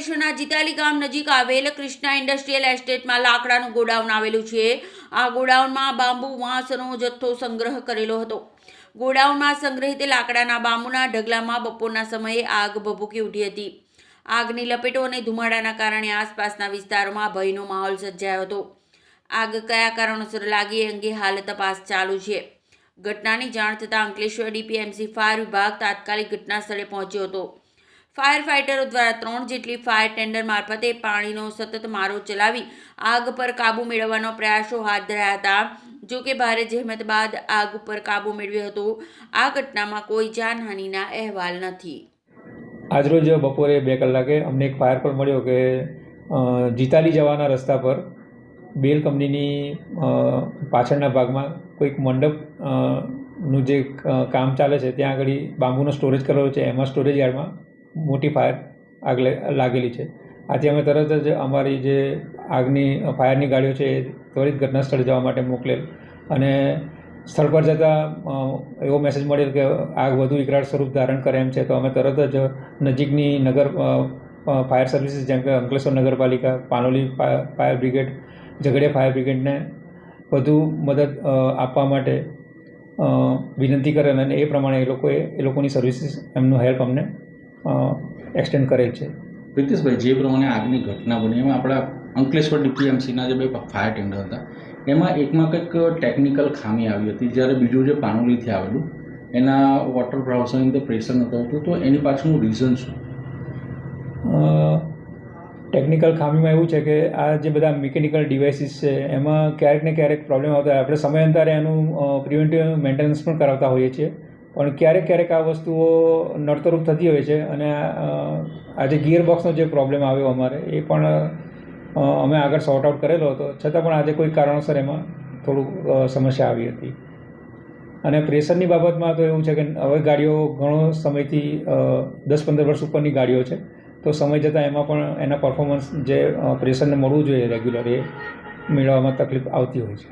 અંકલેશ્વરના જીતાલી ગામ નજીક આવેલ કૃષ્ણા ઇન્ડસ્ટ્રીયલ એસ્ટેટમાં લાકડાનું ગોડાઉન આવેલું છે। આ ગોડાઉનમાં બાંબુ વાંસનો જથ્થો સંગ્રહ કરેલો હતો। ગોડાઉનમાં સંગ્રહિત લાકડાના બાંબુના ઢગલામાં બપોરના સમયે આગ ભભૂકી ઉઠી હતી। આગની લપેટો અને ધુમાડાના કારણે આસપાસના વિસ્તારોમાં ભયનો માહોલ સર્જાયો હતો। આગ કયા કારણોસર લાગી એ અંગે હાલ તપાસ ચાલુ છે। ઘટનાની જાણ થતાં અંકલેશ્વર ડીપીએમસી ફાયર વિભાગ તાત્કાલિક ઘટના સ્થળે પહોંચ્યો હતો। ફાયર ફાઇટરો દ્વારા 3 જેટલી ફાયર ટેન્ડર મારફતે પાણીનો સતત મારો ચલાવી આગ પર કાબૂ મેળવવાનો પ્રયાસો હાથ ધરાયા હતા। જો કે ભારે જહેમત બાદ આગ પર કાબૂ મેળવ્યો હતો। આ ઘટનામાં કોઈ જાનહાનિના અહેવાલ નથી। આજરોજ બપોરે 2 કલાકે અમને એક ફાયર કોલ મળ્યો કે જીતાલી જવાના રસ્તા પર બેલ કંપનીની પાછળના ભાગમાં કોઈક મંડપ નું જે કામ ચાલે છે ત્યાં આગળ બાંબુનો સ્ટોરેજ કરેલો છે। એમાં સ્ટોરેજ યાર્ડમાં મોટી ફાયર આગ લાગેલી છે। આથી અમે તરત જ અમારી જે આગની ફાયરની ગાડીઓ છે એ ત્વરિત ઘટના સ્થળે જવા માટે મોકલેલ અને સ્થળ પર જતાં એવો મેસેજ મળેલ કે આગ વધુ વિકરાળ સ્વરૂપ ધારણ કરે એમ છે। તો અમે તરત જ નજીકની નગર ફાયર સર્વિસીસ જેમ કે અંકલેશ્વર નગરપાલિકા, Panoli fire brigade, Jhagadia fire બ્રિગેડને વધુ મદદ આપવા માટે વિનંતી કરેલ અને એ પ્રમાણે એ લોકોની સર્વિસીસ એમનું હેલ્પ અમને એક્સટેન્ડ કરેલ છે। પ્રિતેશભાઈ, જે પ્રમાણે આગની ઘટના બની એમાં આપણા અંકલેશ્વર ડીપીએમસીના જે 2 ફાયર ટેન્ડર હતા એમાં એકમાં કંઈક ટેકનિકલ ખામી આવી હતી, જ્યારે બીજું જે પાનોલીથી આવેલું એના વોટર બ્રાઉઝરની અંદર પ્રેશર નહોતું આવતું, તો એની પાછળનું રીઝન શું? ટેકનિકલ ખામીમાં એવું છે કે આ જે બધા મિકેનિકલ ડિવાઇસીસ છે એમાં ક્યારેક ને ક્યારેક પ્રોબ્લેમ આવતા હોય। આપણે સમયાંતરે એનું પ્રિવેન્ટિવ મેન્ટેનન્સ પણ કરાવતા હોઈએ છીએ, પણ ક્યારેક આ વસ્તુઓ નડતરરૂપ થતી હોય છે અને આજે ગિયર બોક્સનો જે પ્રોબ્લેમ આવ્યો અમારે એ પણ અમે આગળ સોર્ટ આઉટ કરેલો હતો, છતાં પણ આજે કોઈ કારણોસર એમાં થોડુંક સમસ્યા આવી હતી। અને પ્રેશરની બાબતમાં તો એવું છે કે હવે ગાડીઓ ઘણો સમયથી 10-15 વર્ષ ઉપરની ગાડીઓ છે, તો સમય જતાં એમાં પણ એના પરફોર્મન્સ જે પ્રેશરને મળવું જોઈએ રેગ્યુલર એ મેળવવામાં તકલીફ આવતી હોય છે।